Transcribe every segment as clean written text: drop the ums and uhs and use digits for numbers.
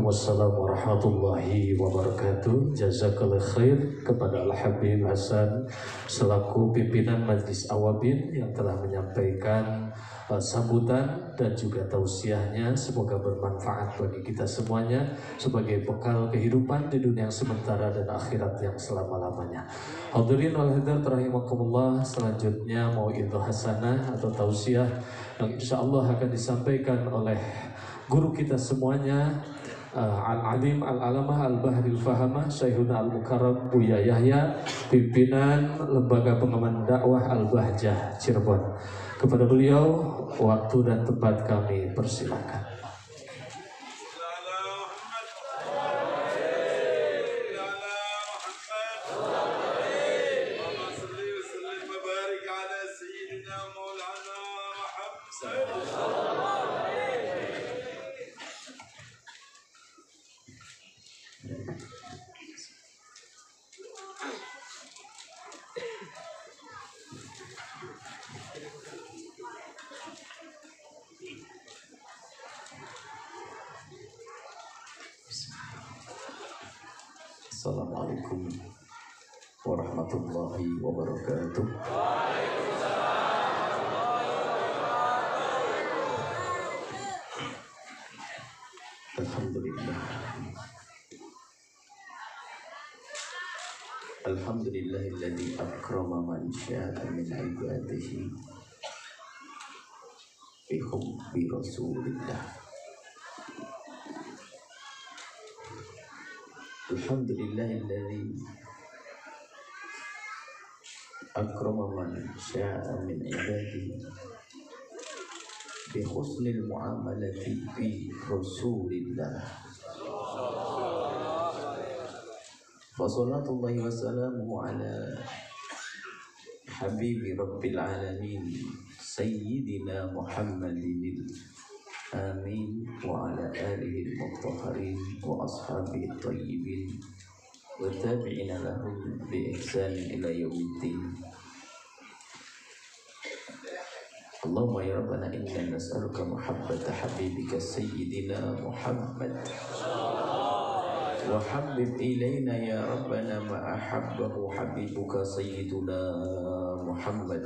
Waalaikumsalam warahmatullahi wabarakatuh. Jazakallah khair kepada Al-Habib Hasan selaku pimpinan Majlis Awabin yang telah menyampaikan sambutan dan juga tausiahnya. Semoga bermanfaat bagi kita semuanya sebagai bekal kehidupan di dunia yang sementara dan akhirat yang selama-lamanya. Hadirin wal hadirat rahimakumullah, selanjutnya mau'idhah hasanah atau tausiah yang insyaallah akan disampaikan oleh guru kita semuanya, Al-Alim Al-Alamah Al-Bahril Fahamah Syekhuna Al-Mukarram Buya Yahya, pimpinan Lembaga Pengaman Dakwah Al-Bahjah Cirebon. Kepada beliau waktu dan tempat kami persilakan. Assalamualaikum warahmatullahi wabarakatuh. Alhamdulillah. Alhamdulillahilladzi akrama man syaa min ibadihi bi hubbi rasulillah. Alhamdulillahilladzi akrama man syaa min ibadihi bi husnil muamalati bi rasulillah. Wa salatullahi wa salamuhu ala habibi rabbil alamin sayyidina Muhammadin amin wa ala alihi al-mutahharin wa ashabihi at-tayyibin wa tabi'ina lahum bi ihsan ila yaumiddin. Allahumma ya rabbana inna nas'aluka mahabbata habibika sayyidina Muhammad wa habib ilayna ya rabbana ma ahabbahu habibuka sayyiduna Muhammad.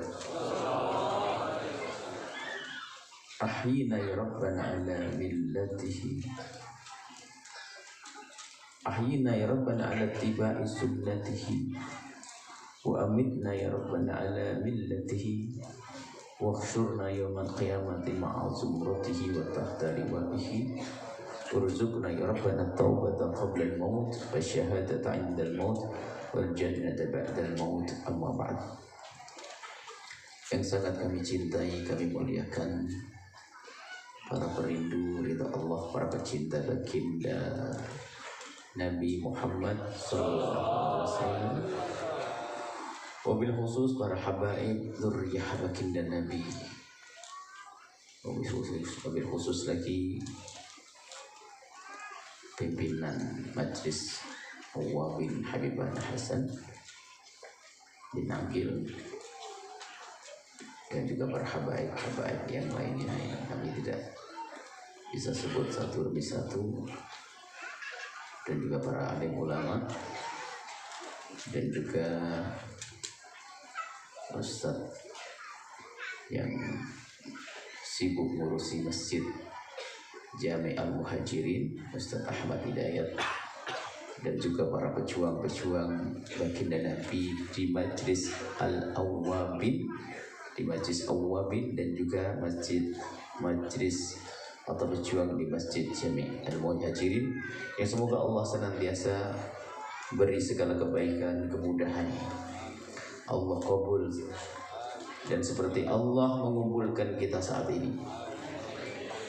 Ahyina ya rabbana ala millatihi, ahyina ya rabbana ala ittiba'i sunnatihi, wa amitna ya rabbana ala millatihi, wa khshurna yawmal qiyamati ma'a zumratihi wa tahta liwa'ihi, urzuqna ya rabbana taubata qabla al-maut wa syahadata 'inda al-maut wal jannata ba'da al-maut. Amma ba'd. Yang sangat kami cintai, kami muliakan para perindu ridha Allah, para pecinta baginda Nabi Muhammad SAW, wabil khusus para habaib dzurriyyah baginda Nabi, wabil khusus lagi pimpinan Majlis Awabin Habibana Hasan bin Agil, dan juga para habaib yang lainnya yang kami tidak bisa sebut satu demi satu, dan juga para alim ulama, dan juga ustadz yang sibuk ngurusi masjid Jami' Al-Muhajirin, Ustadz Ahmad Hidayat, dan juga para pejuang-pejuang baginda Nabi di Majlis Al-Awwabin, di Majlis Awwabin, dan juga Majlis atau pejuang di Masjid Jami' Al-Muhajirin, yang semoga Allah senantiasa beri segala kebaikan, kemudahan, Allah kabul. Dan seperti Allah mengumpulkan kita saat ini,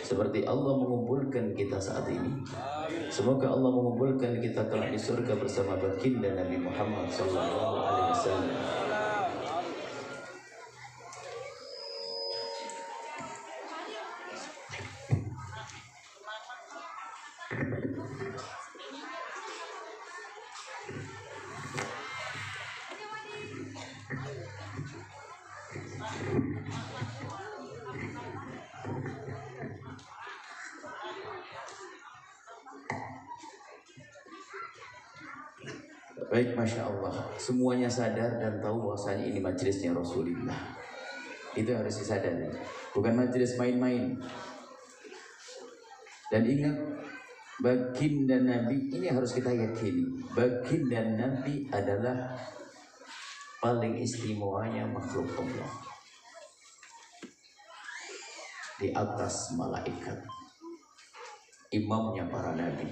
seperti Allah mengumpulkan kita saat ini, semoga Allah mengumpulkan kita kelak di surga bersama baginda Nabi Muhammad SAW. Baik, Masya Allah. Semuanya sadar dan tahu bahwasanya ini majelisnya Rasulullah. Itu harus disadari. Bukan majelis main-main. Dan ingat, baginda Nabi ini harus kita yakini. Baginda Nabi adalah paling istimewanya makhluk Allah. Di atas malaikat. Imamnya para nabi.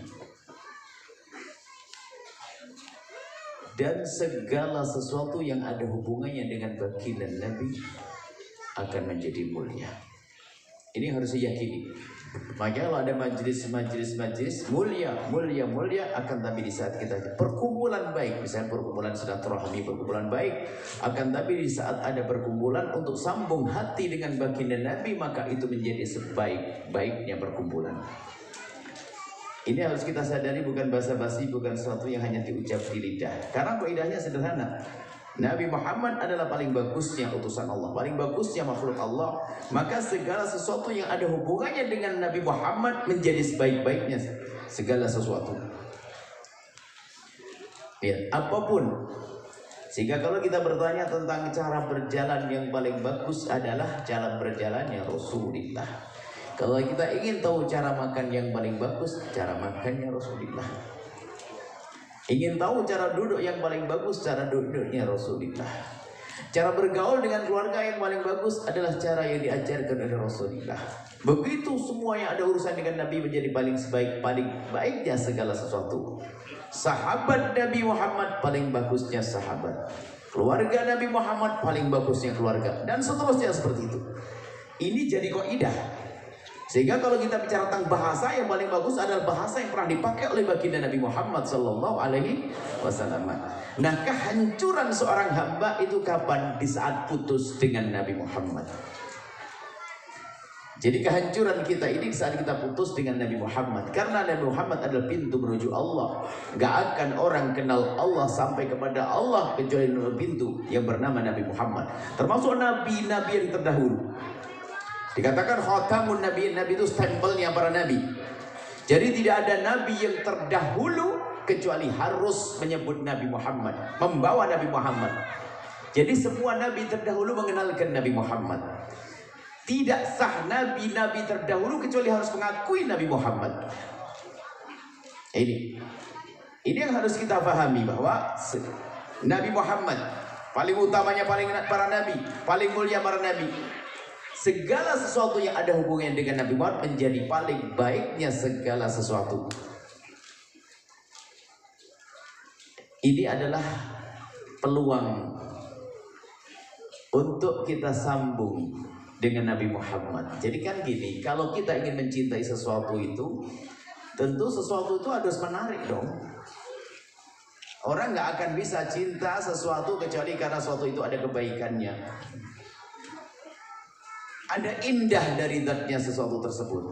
Dan segala sesuatu yang ada hubungannya dengan baginda Nabi akan menjadi mulia. Ini harus diyakini. Maka kalau ada majelis mulia akan, tapi di saat kita perkumpulan baik, misalnya perkumpulan silaturahmi, perkumpulan baik, akan tapi di saat ada perkumpulan untuk sambung hati dengan baginda Nabi, maka itu menjadi sebaik-baiknya perkumpulan. Ini harus kita sadari, bukan basa-basi, bukan sesuatu yang hanya diucap di lidah. Karena kaidahnya sederhana. Nabi Muhammad adalah paling bagusnya utusan Allah, paling bagusnya makhluk Allah. Maka segala sesuatu yang ada hubungannya dengan Nabi Muhammad menjadi sebaik-baiknya segala sesuatu. Ya, apapun. Sehingga kalau kita bertanya tentang cara berjalan yang paling bagus adalah jalan berjalannya Rasulullah. Kalau kita ingin tahu cara makan yang paling bagus, cara makannya Rasulullah. Ingin tahu cara duduk yang paling bagus, cara duduknya Rasulullah. Cara bergaul dengan keluarga yang paling bagus adalah cara yang diajarkan oleh Rasulullah. Begitu semua yang ada urusan dengan Nabi menjadi paling baiknya segala sesuatu. Sahabat Nabi Muhammad paling bagusnya sahabat. Keluarga Nabi Muhammad paling bagusnya keluarga. Dan seterusnya seperti itu. Ini jadi kaidah. Sehingga kalau kita bicara tentang bahasa, yang paling bagus adalah bahasa yang pernah dipakai oleh baginda Nabi Muhammad sallallahu alaihi wasallam. Nah, kehancuran seorang hamba itu kapan? Di saat putus dengan Nabi Muhammad. Jadi kehancuran kita ini di saat kita putus dengan Nabi Muhammad. Karena Nabi Muhammad adalah pintu menuju Allah. Gak akan orang kenal Allah sampai kepada Allah kecuali melalui pintu yang bernama Nabi Muhammad. Termasuk nabi-nabi yang terdahulu. Dikatakan khatamun nabi, nabi itu stempelnya para nabi. Jadi tidak ada nabi yang terdahulu kecuali harus menyebut Nabi Muhammad, membawa Nabi Muhammad. Jadi semua nabi terdahulu mengenalkan Nabi Muhammad. Tidak sah nabi-nabi terdahulu kecuali harus mengakui Nabi Muhammad. Ini yang harus kita pahami, bahwa Nabi Muhammad paling utamanya, paling para nabi, paling mulia para nabi. Segala sesuatu yang ada hubungannya dengan Nabi Muhammad menjadi paling baiknya segala sesuatu. Ini adalah peluang untuk kita sambung dengan Nabi Muhammad. Jadi kan gini, kalau kita ingin mencintai sesuatu itu, tentu sesuatu itu harus menarik dong. Orang nggak akan bisa cinta sesuatu kecuali karena sesuatu itu ada kebaikannya. Ada indah dari zatnya sesuatu tersebut.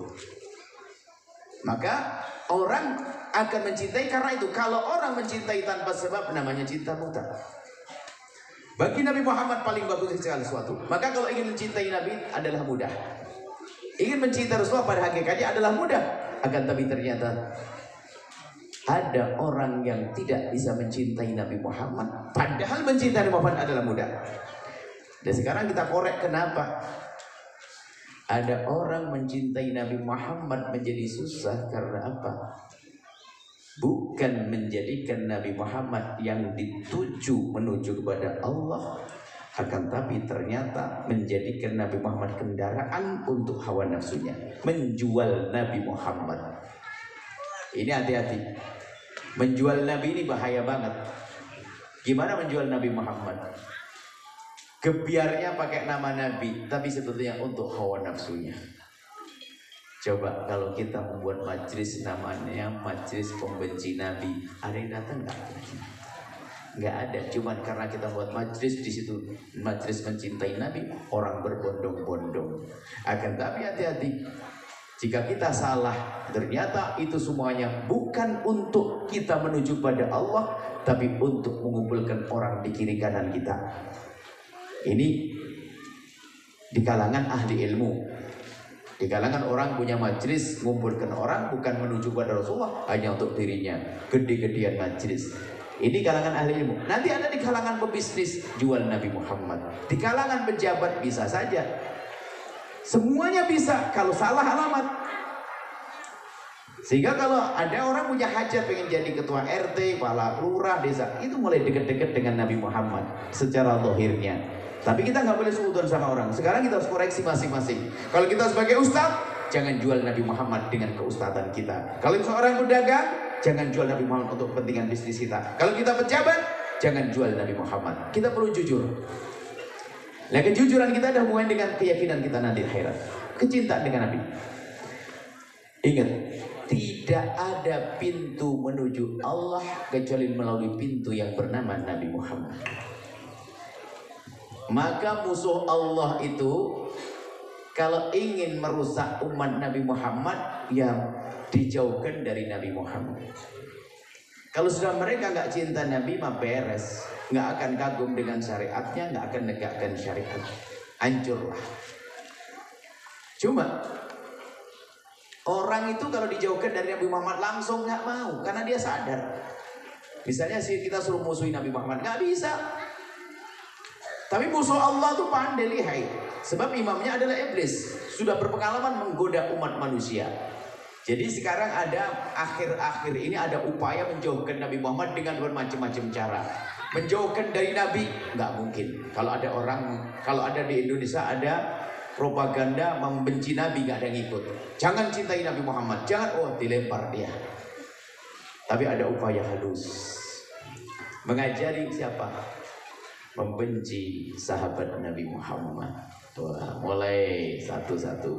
Maka orang akan mencintai karena itu. Kalau orang mencintai tanpa sebab, namanya cinta buta. Bagi Nabi Muhammad paling bagus segala sesuatu. Maka kalau ingin mencintai Nabi adalah mudah. Ingin mencintai Rasulullah pada hakikatnya adalah mudah. Akan tapi ternyata ada orang yang tidak bisa mencintai Nabi Muhammad, padahal mencintai Nabi Muhammad adalah mudah. Dan sekarang kita korek kenapa? Ada orang mencintai Nabi Muhammad menjadi susah karena apa? Bukan menjadikan Nabi Muhammad yang dituju menuju kepada Allah, akan tapi ternyata menjadikan Nabi Muhammad kendaraan untuk hawa nafsunya, menjual Nabi Muhammad. Ini hati-hati. Menjual Nabi ini bahaya banget. Gimana menjual Nabi Muhammad? Gebiarnya pakai nama Nabi, tapi sebetulnya untuk hawa nafsunya. Coba kalau kita membuat majelis namanya majelis pembenci Nabi, ada yang datang nggak? Nggak ada. Cuman karena kita buat majelis di situ, majelis mencintai Nabi, orang berbondong-bondong. Akan tapi hati-hati. Jika kita salah, ternyata itu semuanya bukan untuk kita menuju pada Allah, tapi untuk mengumpulkan orang di kiri kanan kita. Ini di kalangan ahli ilmu, di kalangan orang punya majelis, mengumpulkan orang bukan menuju pada Rasulullah, hanya untuk dirinya, gede-gedean majelis. Ini kalangan ahli ilmu. Nanti ada di kalangan pebisnis jual Nabi Muhammad. Di kalangan pejabat bisa saja. Semuanya bisa kalau salah alamat. Sehingga kalau ada orang punya hajat pengen jadi ketua RT, kepala lurah desa, itu mulai dekat-dekat dengan Nabi Muhammad secara zahirnya. Tapi kita nggak boleh suudzon sama orang. Sekarang kita harus koreksi masing-masing. Kalau kita sebagai ustaz, jangan jual Nabi Muhammad dengan keustadzan kita. Kalau seorang pedagang, jangan jual Nabi Muhammad untuk kepentingan bisnis kita. Kalau kita pejabat, jangan jual Nabi Muhammad. Kita perlu jujur. Nah, kejujuran kita ada hubungan dengan keyakinan kita nanti akhirat. Kecintaan dengan Nabi. Ingat, tidak ada pintu menuju Allah kecuali melalui pintu yang bernama Nabi Muhammad. Maka musuh Allah itu kalau ingin merusak umat Nabi Muhammad, ya dijauhkan dari Nabi Muhammad. Kalau sudah mereka nggak cinta Nabi, mah beres, nggak akan kagum dengan syariatnya, nggak akan negakkan syariat, hancurlah. Cuma orang itu kalau dijauhkan dari Nabi Muhammad langsung nggak mau, karena dia sadar. Misalnya sih kita suruh musuhin Nabi Muhammad, nggak bisa. Tapi musuh Allah tuh pandai lihai. Sebab imamnya adalah iblis. Sudah berpengalaman menggoda umat manusia. Jadi sekarang ada akhir-akhir ini ada upaya menjauhkan Nabi Muhammad dengan bermacam-macam cara. Menjauhkan dari Nabi nggak mungkin. Kalau ada di Indonesia ada propaganda membenci Nabi, nggak ada yang ikut. Jangan cintai Nabi Muhammad, jangan, dilempar dia. Tapi ada upaya halus. Mengajari siapa? Membenci sahabat Nabi Muhammad. Wah, mulai satu-satu.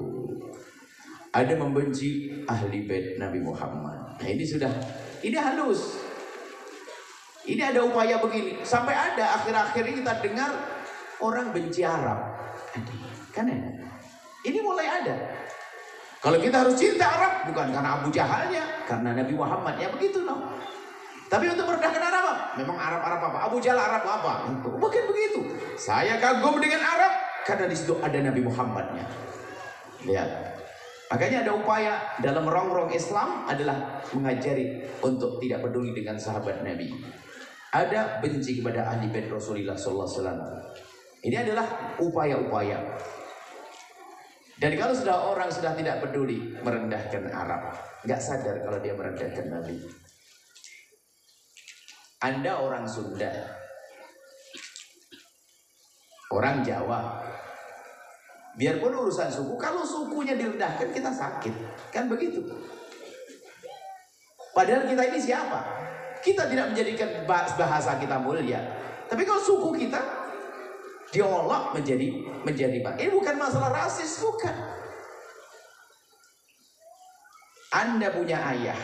Ada membenci ahli bait Nabi Muhammad. Nah, ini halus. Ini ada upaya begini. Sampai ada akhir-akhir ini kita dengar orang benci Arab. Kan ya? Ini mulai ada. Kalau kita harus cinta Arab, bukan karena Abu Jahalnya, karena Nabi Muhammad. Ya begitu loh. Tapi untuk merendahkan Arab, memang Arab apa? Abu Jahal Arab apa? Bukan begitu. Saya kagum dengan Arab karena di situ ada Nabi Muhammadnya. Lihat. Makanya ada upaya dalam rongrong Islam adalah mengajari untuk tidak peduli dengan sahabat Nabi. Ada benci kepada ahli bait Rasulullah sallallahu alaihi wasallam. Ini adalah upaya-upaya. Dan kalau orang sudah tidak peduli merendahkan Arab, nggak sadar kalau dia merendahkan Nabi. Anda orang Sunda, orang Jawa, biarpun urusan suku, kalau sukunya direndahkan kita sakit, kan begitu. Padahal kita ini siapa? Kita tidak menjadikan bahasa kita mulia, tapi kalau suku kita diolok menjadi ini bukan masalah rasis, bukan. Anda punya ayah,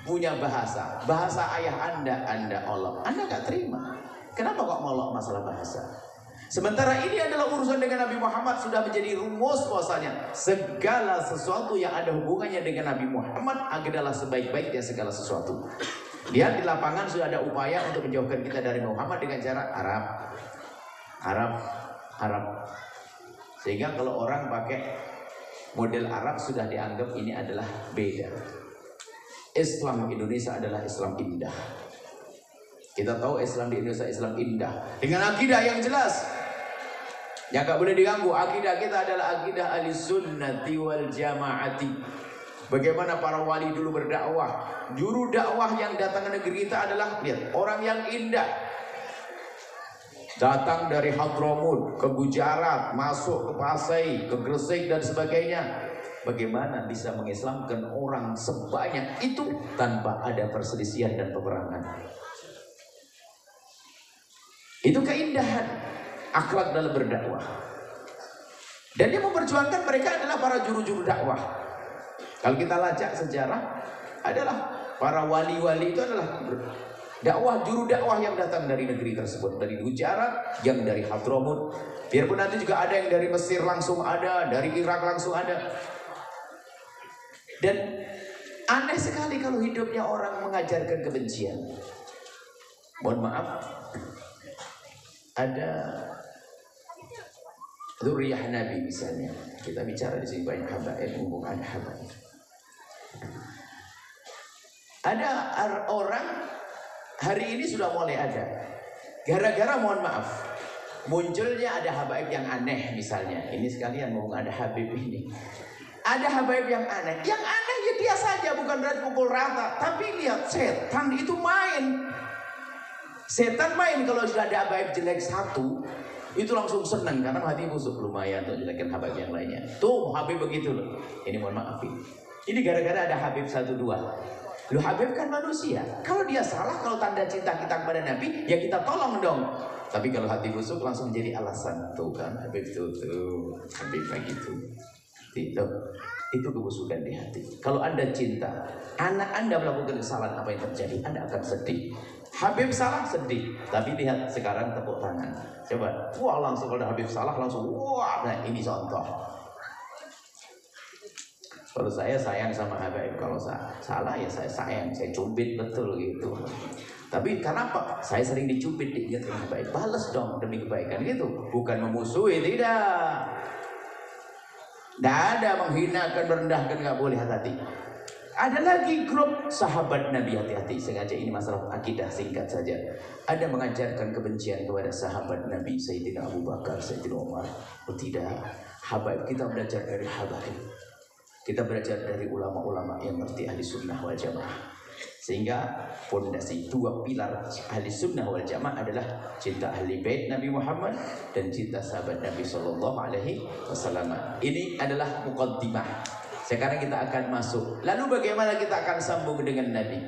punya bahasa ayah Anda olok, Anda gak terima. Kenapa kok molok masalah bahasa? Sementara ini adalah urusan dengan Nabi Muhammad, sudah menjadi rumus bahwasanya segala sesuatu yang ada hubungannya dengan Nabi Muhammad adalah sebaik-baiknya segala sesuatu. Lihat di lapangan sudah ada upaya untuk menjauhkan kita dari Muhammad dengan cara Arab. Sehingga kalau orang pakai model Arab sudah dianggap ini adalah beda. Islam Indonesia adalah Islam indah. Kita tahu Islam di Indonesia Islam indah dengan akidah yang jelas, yang gak boleh diganggu. Akidah kita adalah akidah ahlussunnati wal jamaati. Bagaimana para wali dulu berdakwah, juru dakwah yang datang ke negeri kita adalah lihat orang yang indah. Datang dari Hadramut ke Gujarat, masuk ke Pasai, ke Gresik dan sebagainya. Bagaimana bisa mengislamkan orang sebanyak itu tanpa ada perselisihan dan peperangan? Itu keindahan akhlak dalam berdakwah. Dan yang memperjuangkan mereka adalah para juru-juru dakwah. Kalau kita lacak sejarah, adalah para wali-wali itu adalah dakwah, juru dakwah yang datang dari negeri tersebut, dari Gujarat, yang dari Hadramut. Biarpun nanti juga ada yang dari Mesir langsung ada, dari Irak langsung ada. Dan aneh sekali kalau hidupnya orang mengajarkan kebencian. Mohon maaf, ada dzurriyyah Nabi misalnya. Kita bicara di sini banyak habaib, mumpung ada habaib. Ada orang hari ini sudah mulai ada. Gara-gara mohon maaf, munculnya ada habaib yang aneh misalnya. Ini sekalian mau ada habib ini. Ada habaib yang aneh. Yang aneh ya dia saja, bukan berarti pukul rata. Tapi lihat setan itu main. Setan main kalau sudah ada habaib jelek satu, itu langsung senang karena hati busuk, lumayan untuk jelekin habaib yang lainnya. Tuh habib begitu loh. Ini mohon maaf ini gara-gara ada habib 1 2. Loh Habib kan manusia. Kalau dia salah, kalau tanda cinta kita kepada Nabi, ya kita tolong dong. Tapi kalau hati busuk langsung jadi alasan. Tuh kan Habib tuh Habib begitu. Itu kebusukan di hati. Kalau Anda cinta, anak Anda melakukan kesalahan, apa yang terjadi? Anda akan sedih. Habib salah sedih. Tapi lihat sekarang tepuk tangan. Coba, wah langsung kalau Habib salah langsung wah. Nah ini contoh. Kalau saya sayang sama Habib, kalau salah ya saya sayang, saya cubit betul gitu. Tapi kenapa? Saya sering dicubit diingatkan Habib, balas dong demi kebaikan gitu. Bukan memusuhi, tidak. Tidak ada menghinakan, merendahkan, nggak boleh, hati-hati. Ada lagi grup sahabat Nabi, hati-hati. Sengaja ini masalah akidah singkat saja. Ada mengajarkan kebencian kepada sahabat Nabi, Sayyidina Abu Bakar, Sayyidina Umar. Oh tidak, Habib kita belajar dari Habib. Kita belajar dari ulama-ulama yang ngerti ahli sunnah wal jamaah. Sehingga fondasi 2 pilar ahli sunnah wal jamaah adalah cinta ahli bait Nabi Muhammad dan cinta sahabat Nabi Sallallahu Alaihi Wasallam. Ini adalah muqaddimah. Sekarang kita akan masuk. Lalu bagaimana kita akan sambung dengan Nabi?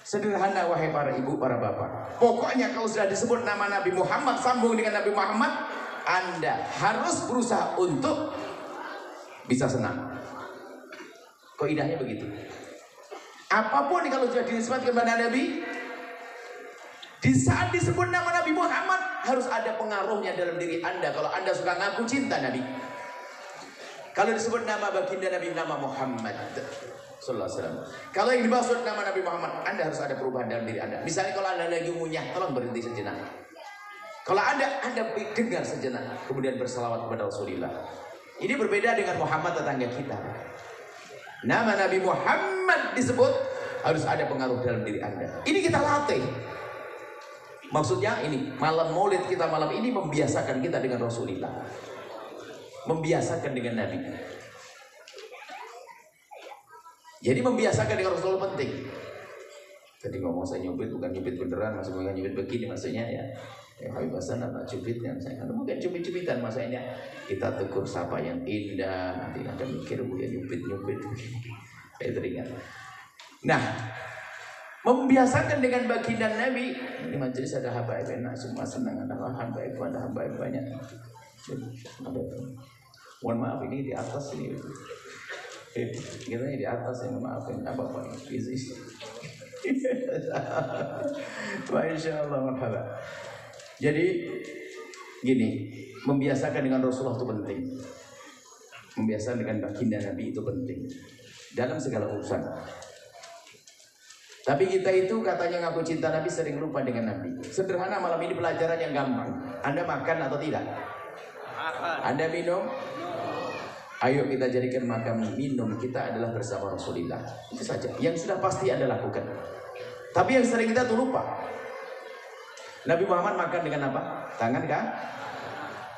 Sederhana wahai para ibu, para bapak. Pokoknya kalau sudah disebut nama Nabi Muhammad, sambung dengan Nabi Muhammad, Anda harus berusaha untuk bisa senang. Kaidahnya begitu. Apapun kalau sudah dinisbatkan kepada Nabi, di saat disebut nama Nabi Muhammad harus ada pengaruhnya dalam diri Anda. Kalau Anda suka ngaku cinta Nabi, kalau disebut nama baginda Nabi, nama Muhammad Sallallahu Alaihi Wasallam, kalau yang dimaksud nama Nabi Muhammad, Anda harus ada perubahan dalam diri Anda. Misalnya kalau Anda lagi ngunyah, tolong berhenti sejenak. Kalau Anda dengar sejenak, kemudian bersalawat kepada Rasulullah. Ini berbeda dengan Muhammad tetangga kita. Nama Nabi Muhammad disebut, harus ada pengaruh dalam diri Anda. Ini kita latih. Maksudnya ini, malam maulid kita malam ini membiasakan kita dengan Rasulullah. Membiasakan dengan Nabi. Jadi membiasakan dengan Rasulullah penting. Tadi ngomong saya nyubit, bukan nyubit beneran, maksudnya nyubit begini maksudnya ya. Ya Habib Hasan apa cubitnya, saya kan bukan cubit-cubitan, maksudnya kita tegur sapa yang indah, nanti ada mikir ya nyubit-nyubit begini. Saya teringat. Nah, membiasakan dengan baginda Nabi. Ini majelis ada habaib enak, semua senang, ada habaib, ada habaib banyak. Mohon maaf ini di atas ini. Kita di atas ini, maafin apa-apa ini. Masya Allah, marhaba. Jadi gini, membiasakan dengan Rasulullah itu penting. Membiasakan dengan baginda Nabi itu penting dalam segala urusan. Tapi kita itu katanya ngaku cinta Nabi sering lupa dengan Nabi. Sederhana, malam ini pelajaran yang gampang. Anda makan atau tidak? Anda minum? Ayo kita jadikan makan minum kita adalah bersama Rasulullah. Itu saja. Yang sudah pasti Anda lakukan. Tapi yang sering kita tuh lupa. Nabi Muhammad makan dengan apa? Tangan kan?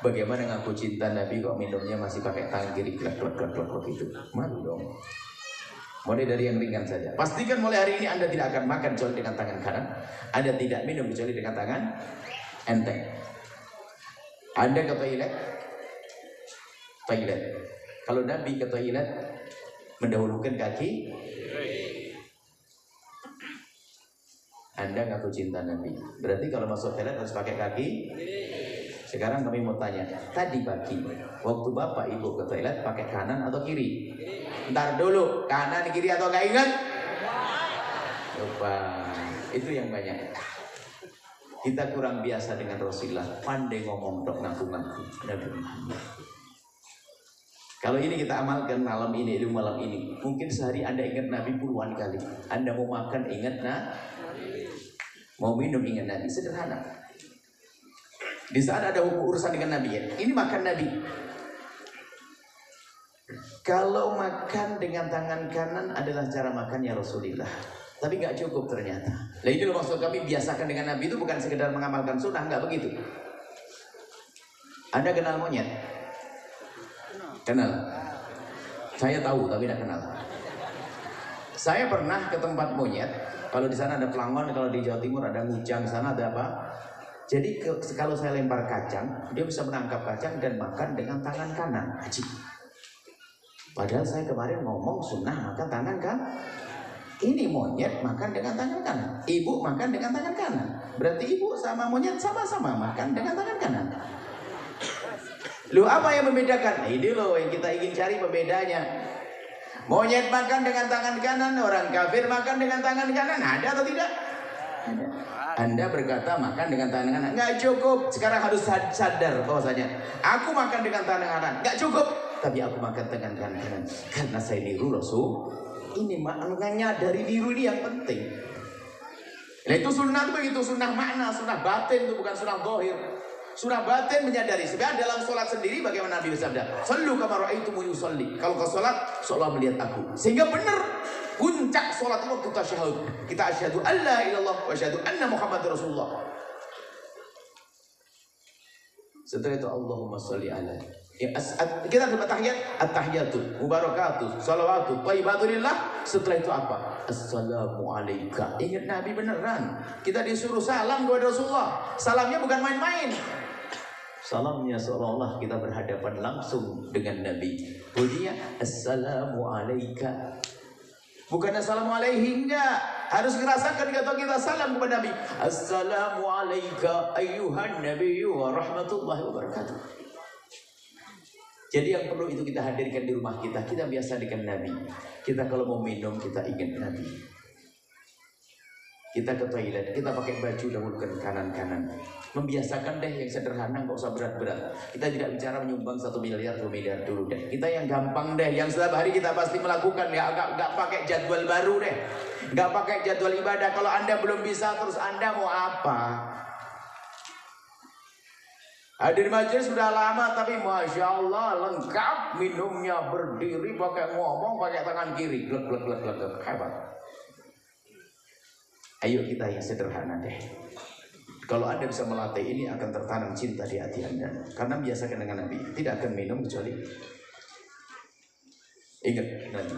Bagaimana ngaku cinta Nabi kok minumnya masih pakai tangan kiri, klak gitu? Malu dong. Mulai dari yang ringan saja. Pastikan mulai hari ini Anda tidak akan makan kecuali dengan tangan kanan. Anda tidak minum kecuali dengan tangan enteng. Anda ke toilet. Kalau Nabi ke toilet mendahulukan kaki. Anda ngaku cinta Nabi. Berarti kalau masuk toilet harus pakai kaki. Sekarang kami mau tanya, tadi pagi waktu Bapak Ibu ke toilet pakai kanan atau kiri? Ntar dulu, kanan kiri atau gak ingat? Lupa. Itu yang banyak. Kita kurang biasa dengan Rasulullah. Pandai ngomong dok, ngaku-ngaku Nabi Muhammad. Kalau ini kita amalkan malam ini, di malam ini, mungkin sehari Anda ingat Nabi puluhan kali. Anda mau makan ingat mau minum ingat Nabi. Sederhana. Di saat ada urusan dengan Nabi ya, ini makan Nabi. Kalau makan dengan tangan kanan adalah cara makannya Rasulullah. Tapi nggak cukup ternyata. Nah ini loh maksud kami, biasakan dengan Nabi itu bukan sekedar mengamalkan sunnah, nggak begitu. Anda kenal monyet? Kenal? Saya tahu tapi tidak kenal. Saya pernah ke tempat monyet. Kalau di sana ada pelangon, kalau di Jawa Timur ada ngujang, di sana ada apa? Jadi kalau saya lempar kacang, dia bisa menangkap kacang dan makan dengan tangan kanan. Ajib. Padahal saya kemarin ngomong sunnah makan tangan kan? Ini monyet makan dengan tangan kanan, ibu makan dengan tangan kanan. Berarti ibu sama monyet sama-sama makan dengan tangan kanan. Lu apa yang membedakan? Nah, ini loh yang kita ingin cari pembedanya. Monyet makan dengan tangan kanan, orang kafir makan dengan tangan kanan. Ada atau tidak? Ada. Anda berkata makan dengan tangan kanan, nggak cukup. Sekarang harus sadar bahwasanya aku makan dengan tangan kanan, nggak cukup. Tapi aku makan dengan tangan kanan karena saya niru Rasul. Ini maknanya dari niru ini yang penting. Nah itu sunnah itu begitu, sunnah makna, sunnah batin itu bukan sunnah zahir. Sunnah batin menyadari. Sebenarnya dalam sholat sendiri bagaimana Nabi bersabda, "Shallu kama ra'aitumuni usolli." Kalau kau sholat, seolah melihat aku. Sehingga benar puncak sholat itu waktu tasyahud. Kita asyhadu alla ilallah wa asyhadu anna Muhammadar Rasulullah. Setelah itu Allahumma sholli ala. Ya, kita dapat tahiyat, at-tahiyatu, mubarakatuh, salawatu, thayyibatulillah. Setelah itu apa? Assalamu alaika. Ingat Nabi beneran. Kita disuruh salam kepada Rasulullah. Salamnya bukan main-main. Salamnya seolah-olah kita berhadapan langsung dengan Nabi. Bunyinya assalamu alaika. Bukan assalamu alaihi, enggak. Harus ngerasakan kita salam kepada Nabi. Assalamu alaika ayyuhan nabiyyu wa rahmatullahi wa barakatuh. Jadi yang perlu itu kita hadirkan di rumah kita. Kita biasa dengan Nabi. Kita kalau mau minum kita ingat Nabi. Kita ke toilet, kita pakai baju dahulukan kanan-kanan. Membiasakan deh yang sederhana, nggak usah berat-berat. Kita tidak bicara menyumbang 1 miliar, 2 miliar dulu deh. Kita yang gampang deh, yang setiap hari kita pasti melakukan. Nggak pakai jadwal baru deh. Nggak pakai jadwal ibadah. Kalau Anda belum bisa, terus Anda mau apa? Hadir majelis sudah lama tapi Masya Allah lengkap. Minumnya berdiri, pakai ngomong, pakai tangan kiri. Glek, glek, glek, glek, glek. Hebat. Ayo kita yang sederhana deh. Kalau Anda bisa melatih ini akan tertanam cinta di hati Anda. Karena biasakan dengan Nabi. Tidak akan minum kecuali ingat Nabi.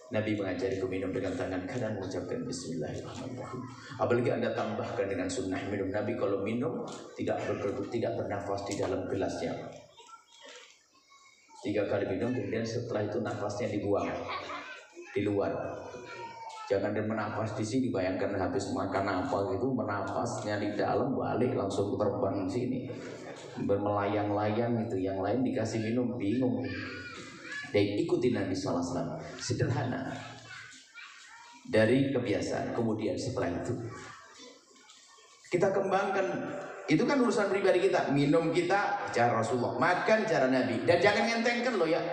Nabi mengajariku minum dengan tangan kanan, mengucapkan Bismillahirrahmanirrahim. Apalagi Anda tambahkan dengan sunnah minum Nabi. Kalau minum tidak bernafas di dalam gelasnya. 3 kali minum, kemudian setelah itu nafasnya dibuang di luar. Jangan dia menafas di sini. Bayangkan habis makan apa gitu, menafasnya di dalam, balik langsung terbang sini, bermelayang-layang itu. Yang lain dikasih minum bingung. Dan ikuti Nabi SAW. Sederhana. Dari kebiasaan. Kemudian setelah itu kita kembangkan. Itu kan urusan pribadi kita. Minum kita cara Rasulullah, makan cara Nabi. Dan jangan ngentengkan loh ya.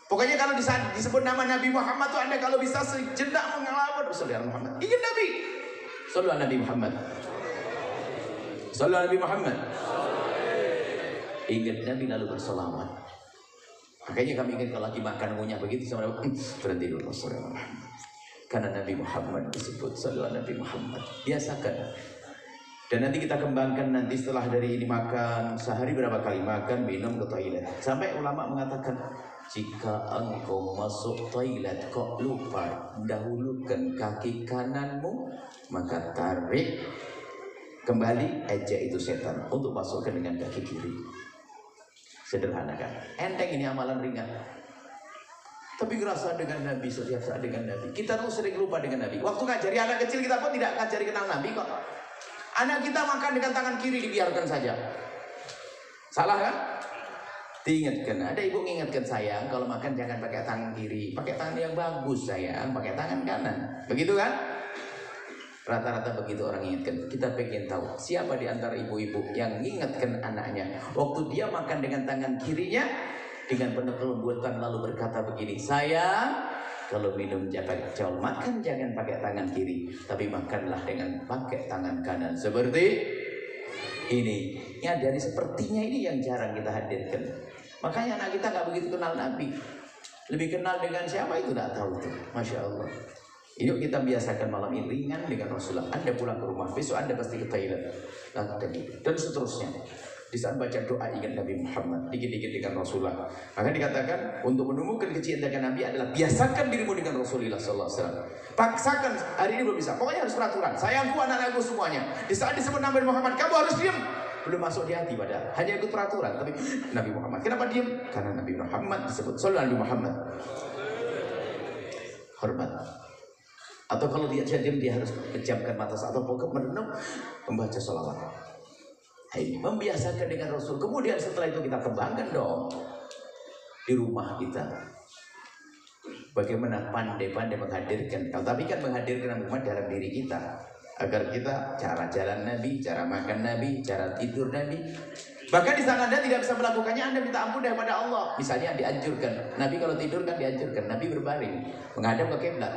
Pokoknya kalau disebut nama Nabi Muhammad tuh Anda kalau bisa sejenak mengelawat Rasulullah Muhammad. Ingat Nabi. Sallallahu Nabi Muhammad. Sallallahu Nabi Muhammad. Ingat Nabi lalu bersolawat. Makanya kami ingin kalau lagi makan ngunyah begitu sama Nabi, berhenti dulu Rasulullah Muhammad. Karena Nabi Muhammad disebut Sallallahu Nabi Muhammad. Biasakan. Dan nanti kita kembangkan nanti setelah dari ini makan. Sehari berapa kali makan, minum, ke toilet. Sampai ulama mengatakan, jika engkau masuk toilet kok lupa dahulukan kaki kananmu, maka tarik kembali aja itu setan untuk masukkan dengan kaki kiri. Sederhana kan? Enteng ini amalan ringan. Tapi ngerasa dengan Nabi, setiap saat dengan Nabi. Kita tuh sering lupa dengan Nabi. Waktu ngajari anak kecil kita pun tidak ngajari kenal Nabi kok. Anak kita makan dengan tangan kiri dibiarkan saja. Salah kan? Diingatkan. Ada ibu mengingatkan sayang, kalau makan jangan pakai tangan kiri. Pakai tangan yang bagus sayang, pakai tangan kanan. Begitu kan? Rata-rata begitu orang ingatkan. Kita pengen tahu siapa di antara ibu-ibu yang mengingatkan anaknya waktu dia makan dengan tangan kirinya dengan penuh kelembutan lalu berkata begini, sayang, kalau minum jangan makan jangan pakai tangan kiri, tapi makanlah dengan pakai tangan kanan seperti ini. Ya dari sepertinya ini yang jarang kita hadirkan. Makanya anak kita nggak begitu kenal Nabi. Lebih kenal dengan siapa itu nggak tahu tuh. Masya Allah. Yuk kita biasakan malam ini ringan dengan Rasulullah. Anda pulang ke rumah, besok Anda pasti ke toilet, dan seterusnya. Di saat baca doa ingat Nabi Muhammad, dikit-dikit dengan Rasulullah. Maka dikatakan untuk menumbuhkan kecintaan Nabi adalah biasakan dirimu dengan Rasulullah Sallallahu Alaihi Wasallam. Paksakan, hari ini belum bisa. Pokoknya harus peraturan. Sayangku, anak-anakku semuanya. Di saat disebut Nabi Muhammad, kamu harus diam. Belum masuk di hati padahal, hanya ikut peraturan. Tapi Nabi Muhammad, kenapa diam? Karena Nabi Muhammad disebut Sallallahu Nabi Muhammad. Hormat. Atau kalau dia diam, dia harus pejamkan mata atau pokok merenung membaca sholawat. Ini membiasakan dengan Rasul. Kemudian setelah itu kita kembangkan dong di rumah kita. Bagaimana pandai-pandai menghadirkan. Tapi kan menghadirkan Nabi Muhammad dalam diri kita, agar kita cara jalan Nabi, cara makan Nabi, cara tidur Nabi. Bahkan di sana Anda tidak bisa melakukannya, Anda minta ampun daripada Allah. Misalnya dianjurkan, Nabi kalau tidur kan dianjurkan, Nabi berbaring menghadap ke kiblat.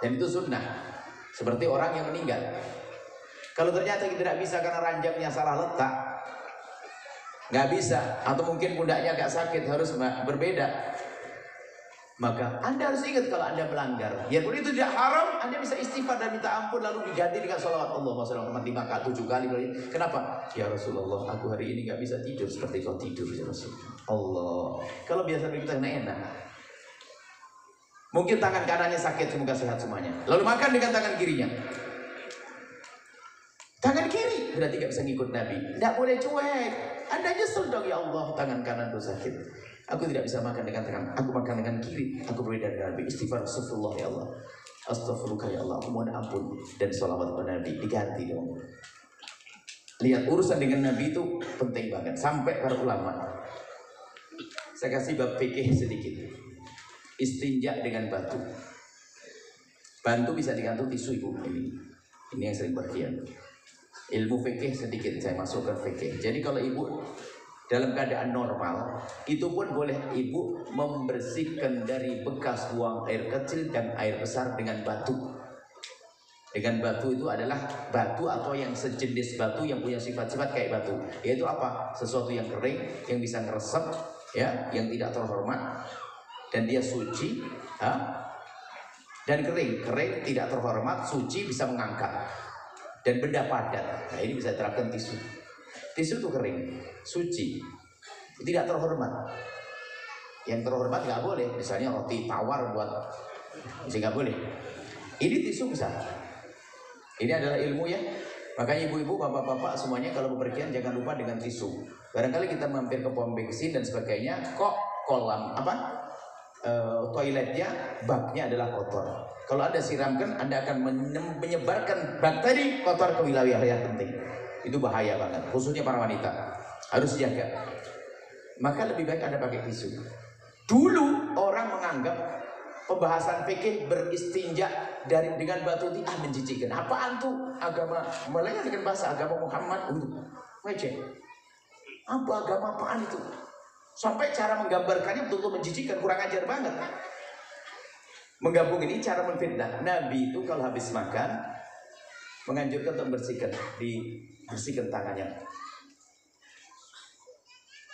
Dan itu sunnah. Seperti orang yang meninggal. Kalau ternyata tidak bisa karena ranjangnya salah letak, nggak bisa, atau mungkin pundaknya agak sakit, harus berbeda, maka Anda harus ingat kalau Anda melanggar. Ya pun itu tidak haram, Anda bisa istighfar dan minta ampun, lalu diganti dengan sholawat Allahumma sholli ala Muhammad 7 kali. Kenapa? Ya Rasulullah, aku hari ini nggak bisa tidur seperti kau tidur ya Rasulullah. Allah. Kalau biasa begitu enak. Mungkin tangan kanannya sakit, semoga sehat semuanya. Lalu makan dengan tangan kirinya. Tangan kiri berarti gak bisa ngikut Nabi. Tidak boleh cuek. Anda nyesel dong, ya Allah, tangan kanan itu sakit. Aku tidak bisa makan dengan tangan. Aku makan dengan kiri. Aku berbeda dengan Nabi. Istighfar, astagfirullah ya Allah. Astagfirullah ya Allah. Aku mohon ampun. Dan sholawat kepada Nabi. Diganti dong. Lihat, urusan dengan Nabi itu penting banget. Sampai para ulama. Saya kasih bab fikih sedikit. Istinja dengan batu. Batu bisa digantung tisu ibu. Ini yang sering bagian. Ilmu fikih sedikit saya masukkan fikih. Jadi kalau ibu dalam keadaan normal, itu pun boleh ibu membersihkan dari bekas buang air kecil dan air besar dengan batu. Dengan batu itu adalah batu atau yang sejenis batu yang punya sifat-sifat kayak batu. Yaitu apa? Sesuatu yang kering, yang bisa ngeresep, ya, yang tidak terhormat, dan dia suci, dan kering, tidak terhormat, suci, bisa mengangkat. Dan benda padat. Nah ini bisa terapkan tisu. Tisu itu kering, suci, tidak terhormat. Yang terhormat nggak boleh. Misalnya roti tawar buat, bisa nggak boleh. Ini tisu bisa. Ini adalah ilmu ya. Makanya ibu-ibu, bapak-bapak semuanya kalau bepergian jangan lupa dengan tisu. Barangkali kita mampir ke pom bensin dan sebagainya, kok kolam toiletnya baknya adalah kotor. Kalau Anda siramkan, Anda akan menyebarkan bakteri kotor ke wilayah yang penting. Itu bahaya banget, khususnya para wanita. Harus jaga. Maka lebih baik Anda pakai tisu. Dulu orang menganggap pembahasan fikih beristinja dengan batu itu menjijikkan. Apaan tuh agama? Mulainya dengan bahasa agama Muhammad untuk wajah. Apa agama apaan itu? Sampai cara menggambarkannya betul-betul menjijikkan, kurang ajar banget. Menggabung ini cara menfitnah. Nabi itu kalau habis makan menganjurkan untuk dibersihkan tangannya.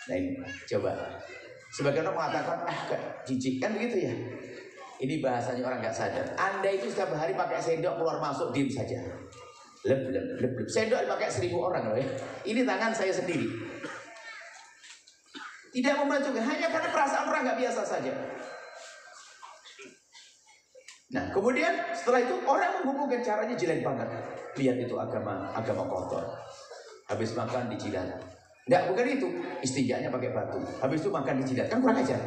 Nah ini, coba. Sebagian orang mengatakan, jijik kan begitu ya. Ini bahasanya orang nggak sadar. Anda itu setiap hari pakai sendok keluar masuk, diam saja. Lep. Sendok dipakai 1000 orang loh ya. Ini tangan saya sendiri. Tidak memajukan, hanya karena perasaan orang nggak biasa saja. Nah, kemudian setelah itu orang menghubungkan caranya jelek banget. Lihat itu agama kotor. Habis makan dijilat. Enggak, bukan itu. Istinjanya pakai batu. Habis itu makan dijilat. Kan kurang ajar.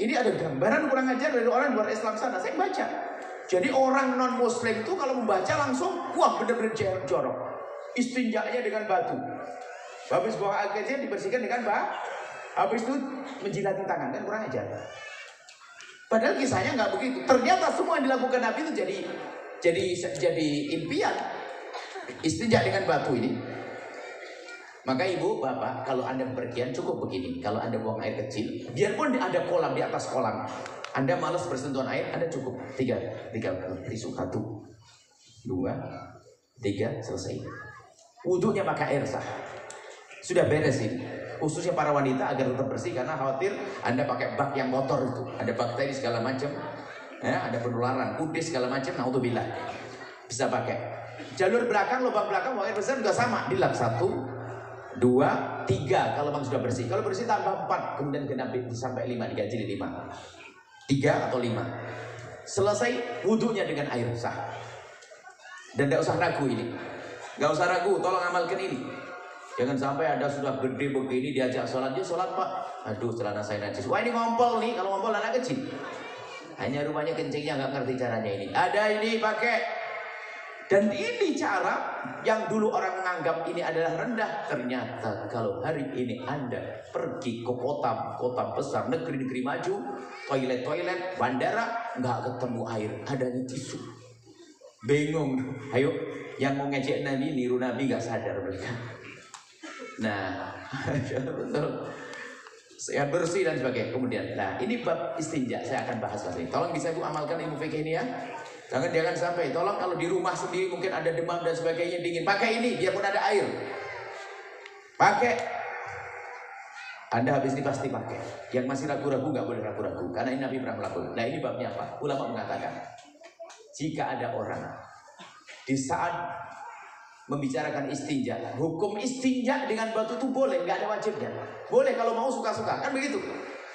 Ini ada gambaran kurang ajar dari orang luar Islam sana. Saya baca. Jadi orang non Muslim itu kalau membaca langsung, wah benar-benar jorok. Istinjanya dengan batu. Habis buang air kecil dibersihkan dengan batu. Habis itu menjilati tangan. Kan kurang ajar. Padahal kisahnya nggak begitu. Ternyata semua yang dilakukan Nabi itu jadi impian. Istinja dengan batu ini. Maka ibu, bapak, kalau Anda bepergian cukup begini. Kalau Anda buang air kecil, biarpun ada kolam di atas kolam, Anda malas bersentuhan air, Anda cukup 3 tisu, 1, 2, 3, selesai. Wudunya pakai air sah. Sudah beres ini. Khususnya para wanita agar tetap bersih, karena khawatir Anda pakai bak yang kotor itu, ada bakteri segala macam. Ya, ada penularan, kudis segala macam, naudzubillah. Bisa pakai. Jalur belakang, lubang belakang, buang air besar juga sama. Dilap 1, 2, 3 kalau memang sudah bersih. Kalau bersih tambah 4, kemudian genapi sampai 5, digaji di 5. 3 atau 5. Selesai wudhunya dengan air sah. Dan tidak usah ragu ini. Gak usah ragu, tolong amalkan ini. Jangan sampai ada sudah gede begini diajak sholat, dia sholat pak. Aduh celana saya najis. Wah ini ngompol nih, kalau ngompol anak kecil. Hanya rumahnya kencingnya nggak ngerti caranya ini. Ada ini pakai. Dan ini cara yang dulu orang menganggap ini adalah rendah. Ternyata kalau hari ini Anda pergi ke kota besar, negeri-negeri maju, toilet-toilet, bandara, nggak ketemu air, adanya tisu. Bingung. Ayo, yang mau ngejek Nabi, niru Nabi nggak sadar mereka. Nah, betul. Saya bersih dan sebagainya. Kemudian, nah ini bab istinja saya akan bahas lagi. Tolong bisa Ibu amalkan ilmu fikih ini ya. Jangan sampai. Tolong kalau di rumah sendiri mungkin ada demam dan sebagainya dingin, pakai ini biarpun ada air. Pakai. Anda habis ini pasti pakai. Yang masih ragu-ragu nggak boleh ragu-ragu karena ini Nabi pernah melakukan. Nah ini babnya apa? Ulama mengatakan jika ada orang di saat membicarakan istinja, hukum istinja dengan batu itu boleh, nggak ada wajibnya. Boleh kalau mau suka-suka, kan begitu.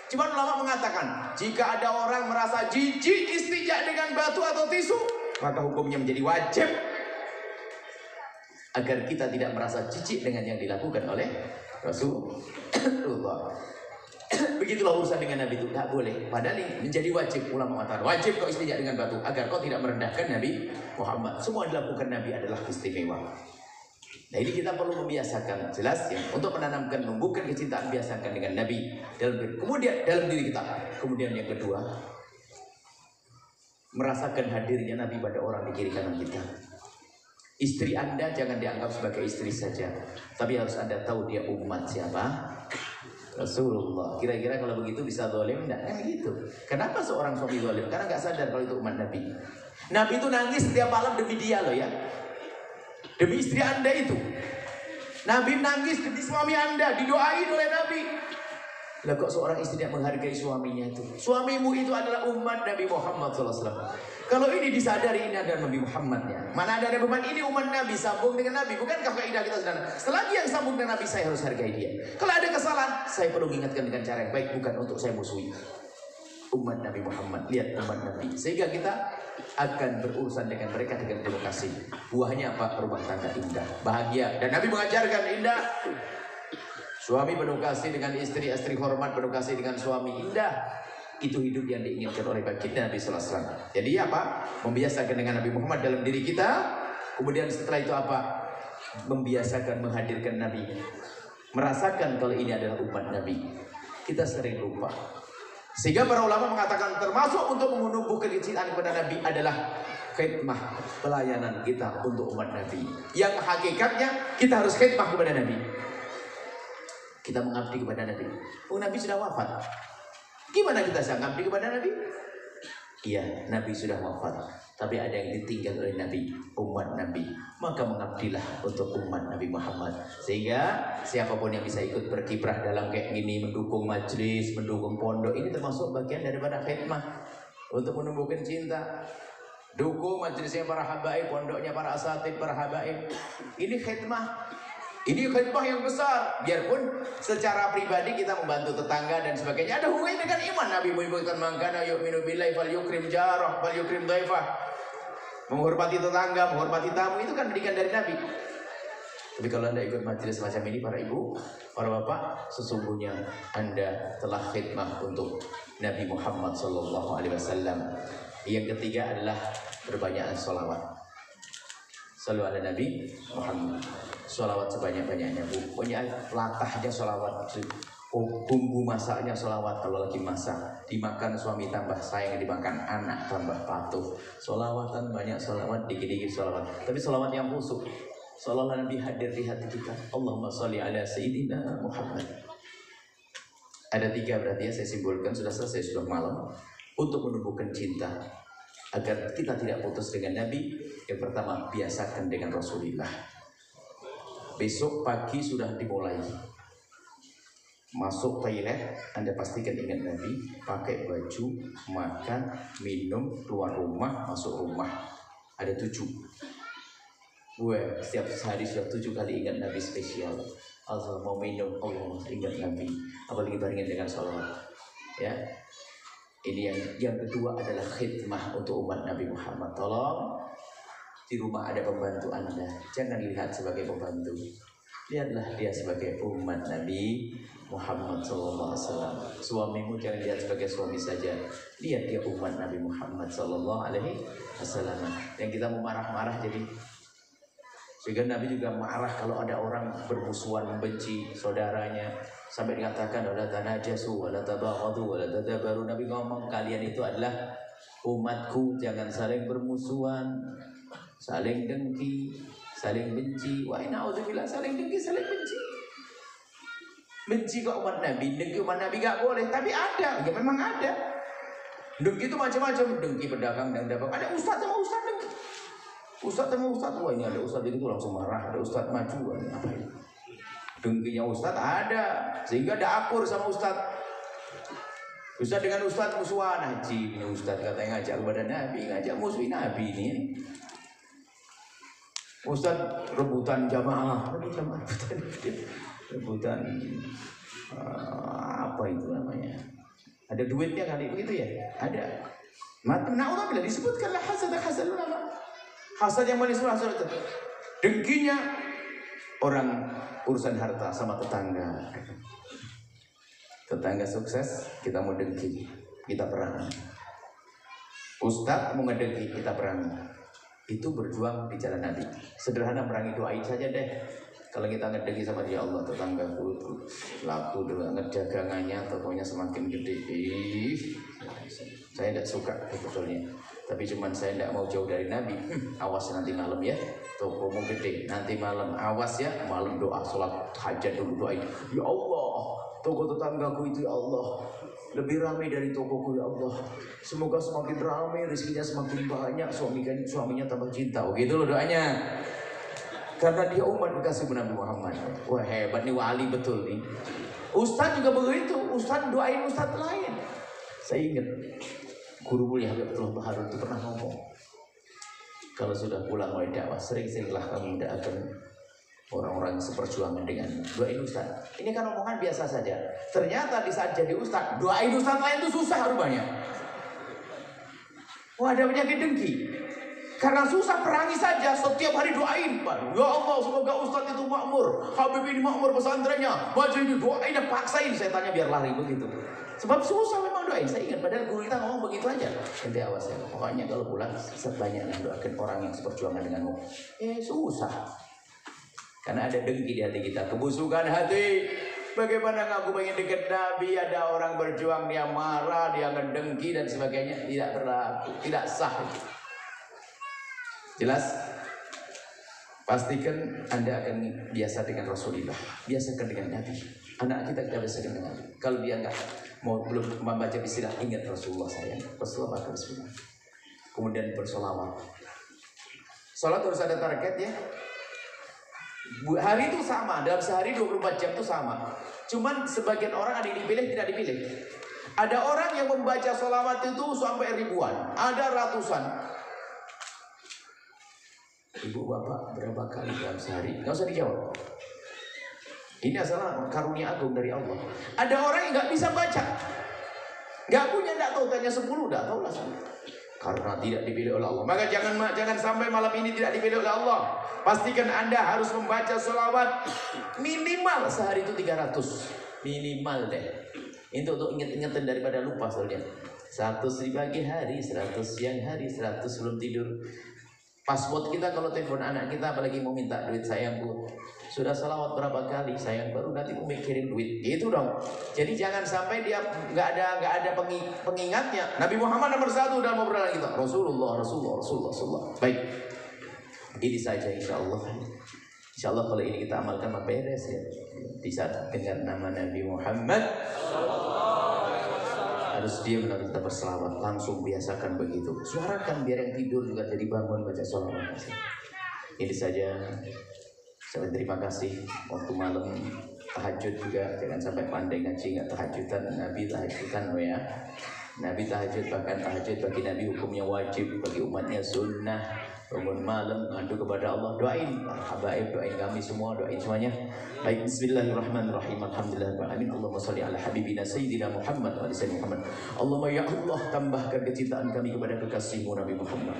Cuma ulama mengatakan, jika ada orang merasa jijik istinja dengan batu atau tisu, maka hukumnya menjadi wajib. Agar kita tidak merasa jijik dengan yang dilakukan oleh Rasulullah. Begitulah urusan dengan Nabi itu, tak boleh. Padahal ini menjadi wajib. Ulama mengatakan wajib kau istinja dengan batu agar kau tidak merendahkan Nabi Muhammad. Semua dilakukan Nabi adalah istimewa. Nah ini kita perlu membiasakan, jelas ya, untuk menanamkan, menumbuhkan kecintaan, biasakan dengan Nabi kemudian dalam diri kita. Kemudian yang kedua, merasakan hadirnya Nabi pada orang di kiri kanan kita. Istri Anda jangan dianggap sebagai istri saja, tapi harus Anda tahu dia umat siapa? Rasulullah. Kira-kira kalau begitu bisa zalim enggak? Kan gitu. Kenapa seorang suami zalim? Karena nggak sadar kalau itu umat Nabi. Nabi itu nangis setiap malam demi dia loh ya. Demi istri Anda itu. Nabi nangis demi suami Anda, didoain oleh Nabi. Lah kok seorang istri tidak menghargai suaminya itu? Suamimu itu adalah umat Nabi Muhammad SAW. Kalau ini disadari ini adalah Nabi Muhammadnya. Mana ada beban ini umat Nabi sambung dengan Nabi. Bukankah kaidah kita saudara? Selagi yang sambung dengan Nabi saya harus hargai dia. Kalau ada kesalahan saya perlu ingatkan dengan cara yang baik, bukan untuk saya musuhi umat Nabi Muhammad. Lihat umat Nabi. Sehingga kita akan berurusan dengan mereka dengan penuh kasih. Buahnya apa? Rumah tangga indah, bahagia. Dan Nabi mengajarkan indah. Suami penuh kasih dengan istri, istri hormat penuh kasih dengan suami, indah. Itu hidup yang diinginkan oleh baginda Nabi Sallallahu Alaihi Wasallam. Jadi apa? Membiasakan dengan Nabi Muhammad dalam diri kita. Kemudian setelah itu apa? Membiasakan menghadirkan Nabi. Merasakan kalau ini adalah umat Nabi. Kita sering lupa. Sehingga para ulama mengatakan termasuk untuk menumbuhkan kecintaan kepada Nabi adalah khidmah, pelayanan kita untuk umat Nabi. Yang hakikatnya kita harus khidmah kepada Nabi. Kita mengabdi kepada Nabi. Oh Nabi sudah wafat. Gimana kita bisa mengabdi kepada Nabi? Iya, Nabi sudah wafat. Tapi ada yang ditinggal oleh Nabi, umat Nabi. Maka mengabdilah untuk umat Nabi Muhammad. Sehingga siapapun yang bisa ikut berkiprah dalam kayak gini, mendukung majelis, mendukung pondok, ini termasuk bagian daripada khidmah untuk menumbuhkan cinta. Dukung majelisnya para habaib, pondoknya para asatid, para habaib. Ini khidmah. Ini khidmah yang besar. Biarpun secara pribadi kita membantu tetangga dan sebagainya, ada hubungannya dengan iman. Nabi menyebutkan mangkana yu'minu billahi fal yukrim jarah fal yukrim dhaifah. Menghormati tetangga, menghormati tamu, itu kan pendidikan dari Nabi. Tapi kalau Anda ikut majelis semacam ini, para ibu, para bapak, sesungguhnya Anda telah khidmah untuk Nabi Muhammad SAW. Yang ketiga adalah perbanyakkan sholawat. Sallu ala Nabi Muhammad. Sholawat sebanyak-banyaknya, Bu. Pokoknya latahnya sholawat. Bumbu masaknya sholawat. Kalau lagi masak, dimakan suami tambah sayang, dimakan anak tambah patuh. Sholawatan banyak, sholawat dikit-dikit sholawat. Tapi sholawat yang khusyuk. Seolah Nabi hadir di hati kita. Allahumma sholli ala Sayyidina Muhammad. Ada 3 berarti ya, saya simpulkan. Sudah selesai, sudah malam. Untuk menumbuhkan cinta agar kita tidak putus dengan Nabi. Yang pertama, biasakan dengan Rasulullah. Besok pagi sudah dimulai. Masuk toilet, Anda pastikan ingat Nabi. Pakai baju, makan, minum, keluar rumah, masuk rumah. Ada 7. Gue setiap hari sudah 7 kali ingat Nabi spesial. Allah mau minum, Allah ingat Nabi. Apalagi barengan dengan sholawat. Ya, ini yang kedua adalah khidmah untuk umat Nabi Muhammad. Tolong di rumah ada pembantu Anda, jangan lihat sebagai pembantu. Lihatlah dia sebagai umat Nabi Muhammad SAW. Suamimu jangan lihat sebagai suami saja, lihat dia umat Nabi Muhammad SAW. Yang kita mau marah-marah jadi. Sehingga Nabi juga marah kalau ada orang bermusuhan, membenci saudaranya, sampai dikatakan wala tanajasu wala tabaghadu wala tadabaru. Nabi ngomong kalian itu adalah umatku, jangan saling bermusuhan, saling dengki, saling benci. Wa na'udzubillah, saling dengki, saling benci. Benci ke umat Nabi, dengki umat Nabi gak boleh, tapi ada, ya memang ada. Dengki itu macam-macam, dengki pedagang dan dagang. Ada ustaz sama ustaz dengki. Ustaz sama ustaz, wah ini ada ustaz itu langsung marah, ada ustaz maju, apa itu? Dengkinya ustaz ada, sehingga ada akur sama ustaz. Ustaz dengan ustaz musuhan, haji ini ustaz katanya ngajak kepada Nabi, ngajak musuhin Nabi ini. Ustaz rebutan jamaah, rebutan apa itu namanya? Ada duitnya kali begitu ya? Ada. Mati naudzubillah disebutkanlah hasad ulama. Hasad yang manis hasad itu. Dengkinya orang urusan harta sama tetangga. Tetangga sukses, kita mau dengki, kita perang. Ustaz mau ngedengki, kita perang. Itu berjuang di jalan Nabi. Sederhana merangi, doain saja deh. Kalau kita ngedengki sama dia, Allah tetanggaku laku dengan dagangannya tokonya semakin gede. Saya tidak suka sebetulnya, tapi cuman saya tidak mau jauh dari Nabi. Awas nanti malam ya, tokomu gede. Nanti malam awas ya, malam doa sholat hajat dulu doain. Ya Allah, toko tetanggaku itu ya Allah lebih ramai dari tokoku ya Allah. Semoga semakin ramai, rezekinya semakin banyak, suaminya tambah cinta. Oh gitu loh doanya. Karena dia umat kekasih Nabi Muhammad. Wah hebat nih, wali betul nih. Ustadz juga begitu. Ustadz doain ustadz lain. Saya ingat guru mulia Habibullah Baharun itu pernah ngomong, kalau sudah pulang oleh dakwah, sering-seringlah kamu mendoakan orang-orang seperjuangan dengan doain ustadz. Ini kan omongan biasa saja. Ternyata di saat jadi ustadz, doain ustadz lain itu susah rupanya. Wah ada penyakit dengki. Karena susah, perangi saja, setiap hari doain. Ya Allah, semoga ustadz itu makmur, Habib ini makmur pesantrennya, baca ini doain, paksain setannya biar lari begitu. Sebab susah memang doain. Saya ingat padahal guru kita ngomong begitu aja. Ente awas ya, pokoknya kalau pulang sebanyak doakan orang yang seperjuangan denganmu. Susah. Karena ada dengki di hati kita, kebusukan hati. Bagaimana aku pengen dekat Nabi, ada orang berjuang, dia marah, dia ngedengki dan sebagainya, tidak berlaku, tidak sah. Jelas? Pastikan Anda akan biasa dengan Rasulullah, biasakan dengan Nabi. Anak kita biasakan dengan Nabi. Kalau dia enggak mau belum membaca bismillah, ingat Rasulullah sayang. Rasulullah baca bismillah. Kemudian bersolawat. Salat harus ada target ya. Hari itu sama, dalam sehari 24 jam itu sama. Cuman sebagian orang ada yang dipilih, tidak dipilih. Ada orang yang membaca solawat itu sampai ribuan, ada ratusan. Ibu bapak berapa kali dalam sehari? Gak usah dijawab. Ini adalah karunia agung dari Allah. Ada orang yang gak bisa baca, gak punya, gak tahu, tanya 10 udah tahu lah. Karena tidak dipilih oleh Allah. Maka jangan sampai malam ini tidak dipilih oleh Allah. Pastikan Anda harus membaca sholawat minimal sehari itu 300. Minimal deh. Itu untuk inget-ingetan daripada lupa soalnya. 100 di pagi hari, 100 siang hari, 100 sebelum tidur. Password kita kalau telepon anak kita, apalagi mau minta duit, sayangku sudah salawat berapa kali, sayang, baru nanti mau mikirin duit, gitu dong. Jadi jangan sampai dia nggak ada pengingatnya. Nabi Muhammad nomor 1 dalam obrolan kita, Rasulullah. Baik, ini saja insya Allah. Insya Allah kalau ini kita amalkan maka beres ya. Di saat dengar nama Nabi Muhammad harus diam dan kita berselawat, langsung biasakan begitu. Suarakan biar yang tidur juga jadi bangun baca sholawat. Ini saja. Saya terima kasih waktu malam tahajud juga, jangan sampai pandai ngaji nggak tahajudan. Nabi tahajudan ya. Nabi tahajud, bahkan tahajud bagi Nabi hukumnya wajib, bagi umatnya sunnah. Bangun malam ngadu kepada Allah, doain habaib, doain kami semua, doain semuanya. Baik, bismillahirrahmanirrahim. Alhamdulillahirrahmanirrahim. Allahumma salli ala habibina sayyidina Muhammad wa ala sayyidina Muhammad. Allahumma ya Allah, tambahkan kecintaan kami kepada kekasihmu Nabi Muhammad.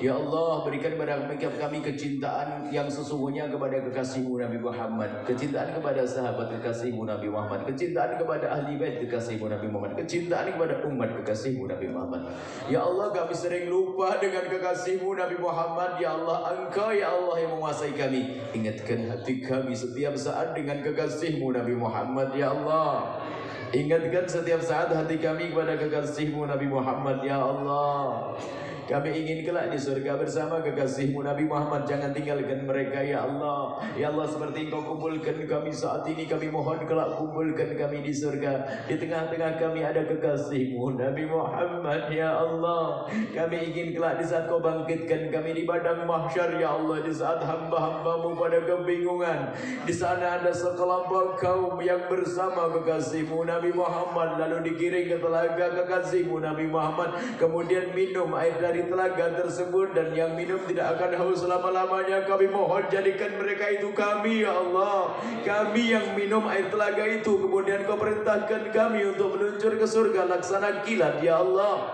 Ya Allah, berikan kepada kami kecintaan yang sesungguhnya kepada kekasihmu Nabi Muhammad, kecintaan kepada sahabat kekasihmu Nabi Muhammad, kecintaan kepada ahli bait kekasihmu Nabi Muhammad, kecintaan kepada umat kekasihmu Nabi Muhammad. Ya Allah, kami sering lupa dengan kekasihmu Nabi Muhammad. Ya Allah, Engkau ya Allah yang menguasai kami. Ingatkan hati kami setiap saat dengan kekasihmu Nabi Muhammad. Ya Allah, ingatkan setiap saat hati kami kepada kekasihmu Nabi Muhammad. Ya Allah, kami ingin kelak di surga bersama kekasihmu Nabi Muhammad. Jangan tinggalkan mereka ya Allah. Ya Allah, seperti Engkau kumpulkan kami saat ini, kami mohon kelak kumpulkan kami di surga. Di tengah-tengah kami ada kekasihmu Nabi Muhammad ya Allah. Kami ingin kelak di saat Kau bangkitkan kami di padang mahsyar ya Allah, di saat hamba-hambamu pada kebingungan, di sana ada sekelompok kaum yang bersama kekasihmu Nabi Muhammad, lalu digiring ke telaga kekasihmu Nabi Muhammad, kemudian minum air dari telaga tersebut, dan yang minum tidak akan haus selama-lamanya. Kami mohon jadikan mereka itu kami ya Allah. Kami yang minum air telaga itu, kemudian Kau perintahkan kami untuk meluncur ke surga laksana kilat ya Allah.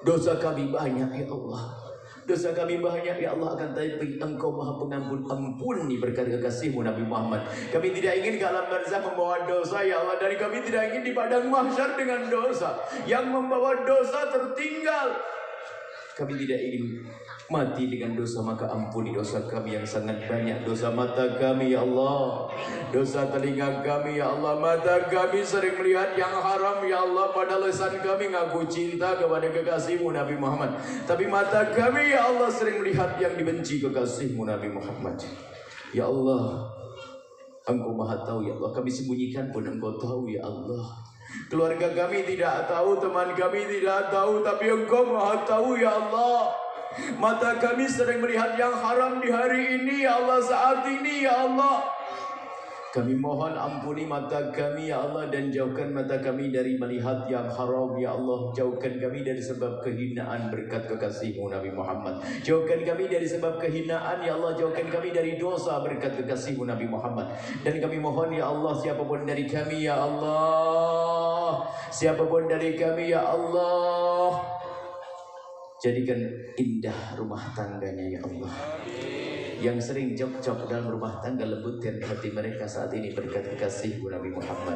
Dosa kami banyak ya Allah, dosa kami banyak ya Allah, akan tapi Engkau Maha Pengampun. Ampuni berkat kekasihmu Nabi Muhammad. Kami tidak ingin ke alam barzakh membawa dosa ya Allah, dan kami tidak ingin di padang mahsyar dengan dosa. Yang membawa dosa tertinggal. Kami tidak ingin mati dengan dosa, maka ampuni dosa kami yang sangat banyak. Dosa mata kami ya Allah, dosa telinga kami ya Allah. Mata kami sering melihat yang haram ya Allah, padahal lisan kami ngaku cinta kepada kekasihmu Nabi Muhammad, tapi mata kami ya Allah sering melihat yang dibenci kekasihmu Nabi Muhammad. Ya Allah, Engkau Maha tahu ya Allah. Kami sembunyikan pun Engkau tahu ya Allah. Keluarga kami tidak tahu, teman kami tidak tahu, tapi Engkau Maha tahu ya Allah. Mata kami sering melihat yang haram di hari ini ya Allah, saat ini ya Allah. Kami mohon ampuni mata kami ya Allah, dan jauhkan mata kami dari melihat yang haram ya Allah. Jauhkan kami dari sebab kehinaan berkat kekasihmu Nabi Muhammad. Jauhkan kami dari sebab kehinaan ya Allah. Jauhkan kami dari dosa berkat kekasihmu Nabi Muhammad. Dan kami mohon ya Allah, siapapun dari kami ya Allah, siapapun dari kami ya Allah, jadikan indah rumah tangganya ya Allah. Yang sering cocok dalam rumah tangga, lembutkan hati mereka saat ini berkat kekasihmu Nabi Muhammad.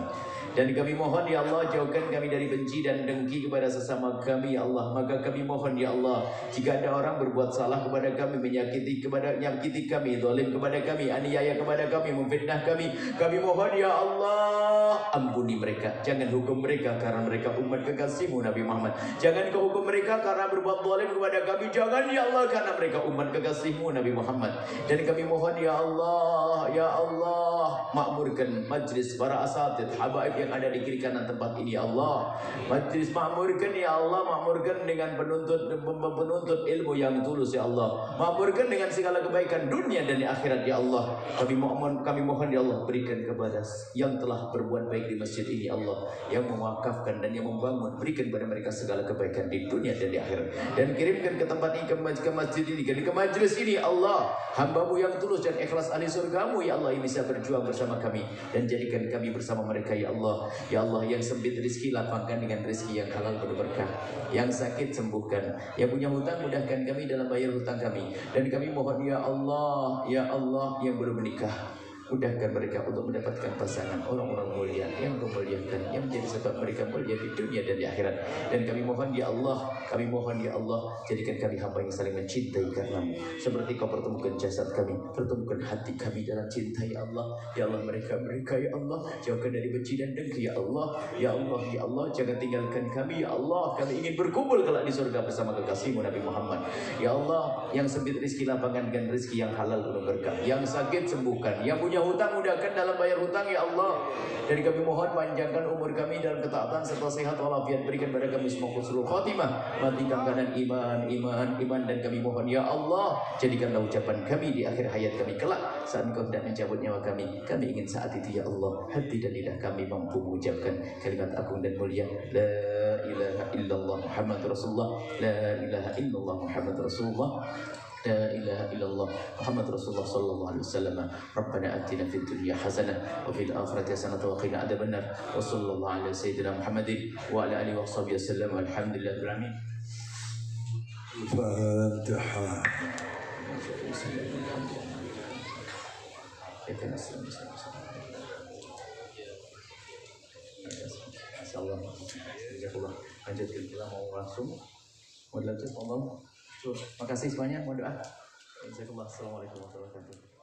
Dan kami mohon ya Allah, jauhkan kami dari benci dan dengki kepada sesama kami ya Allah. Maka kami mohon ya Allah, jika ada orang berbuat salah kepada kami, menyakiti kami, zalim kepada kami, aniaya kepada kami, memfitnah kami mohon ya Allah, ampuni mereka. Jangan hukum mereka karena mereka umat kekasihmu Nabi Muhammad. Jangan Kau hukum mereka karena berbuat zalim kepada kami. Jangan ya Allah, karena mereka umat kekasihmu Nabi Muhammad. Dan kami mohon ya Allah, ya Allah, makmurkan majlis para asatidz habaib yang ada di kiri kanan tempat ini ya Allah. Majlis makmurkan ya Allah, makmurkan dengan penuntut ilmu yang tulus ya Allah. Makmurkan dengan segala kebaikan dunia dan di akhirat ya Allah. Kami mohon ya Allah, berikan kepada yang telah berbuat baik di masjid ini Allah, yang mewakafkan dan yang membangun, berikan kepada mereka segala kebaikan di dunia dan di akhirat. Dan kirimkan ke tempat ini, ke masjid ini, ke majlis ini Allah, hamba-Mu yang tulus dan ikhlas ahli surga-Mu ya Allah, yang bisa berjuang bersama kami, dan jadikan kami bersama mereka ya Allah. Ya Allah, yang sempit rezeki lapangkan dengan rezeki yang halal penuh berkah, yang sakit sembuhkan, yang punya hutang mudahkan kami dalam bayar hutang kami. Dan kami mohon ya Allah, ya Allah, yang belum menikah, mudahkan mereka untuk mendapatkan pasangan orang-orang mulia yang Kau muliakan, yang menjadi sebab mereka mulia di dunia dan di akhirat. Dan kami mohon ya Allah, jadikan kami hamba yang saling mencintai karena-Mu, seperti Kau pertemukan jasad kami, pertemukan hati kami dalam cinta ya Allah. Ya Allah, mereka ya Allah, jauhkan dari benci dan dengki ya Allah. Ya Allah, ya Allah, jangan tinggalkan kami ya Allah. Kami ingin berkumpul kelak di surga bersama kekasihmu Nabi Muhammad. Ya Allah, yang sempit rezeki lapangkan dengan rezeki yang halal penuh berkah, yang sakit sembuhkan, yang punya punya hutang mudahkan dalam bayar hutang ya Allah. Dan kami mohon panjangkan umur kami dalam ketaatan serta sehat walafiat, berikan pada kami semua husnul khotimah, matikan kanan iman, dan kami mohon ya Allah, jadikanlah ucapan kami di akhir hayat kami kelak saat Engkau hendak mencabut nyawa kami ingin saat itu ya Allah hati dan lidah kami mampu mengucapkan kalimat agung dan mulia la ilaha illallah Muhammadur Rasulullah, la ilaha illallah Muhammadur Rasulullah, لا إله إلا الله محمد رسول الله صلى الله عليه وسلم. ربنا آتنا في الدنيا حسنة وفي الآخرة حسنة وقنا عذاب النار وصلى الله على سيدنا محمد وعلى آله وصحبه وسلم والحمد لله رب العالمين. الفاتحة. Insyaallah. Jazakallah. Lanjutkan kita mau langsung. Mau dilanjut, Allah. Makasih semuanya, mohon doa. Jazakallah. Assalamualaikum warahmatullahi wabarakatuh.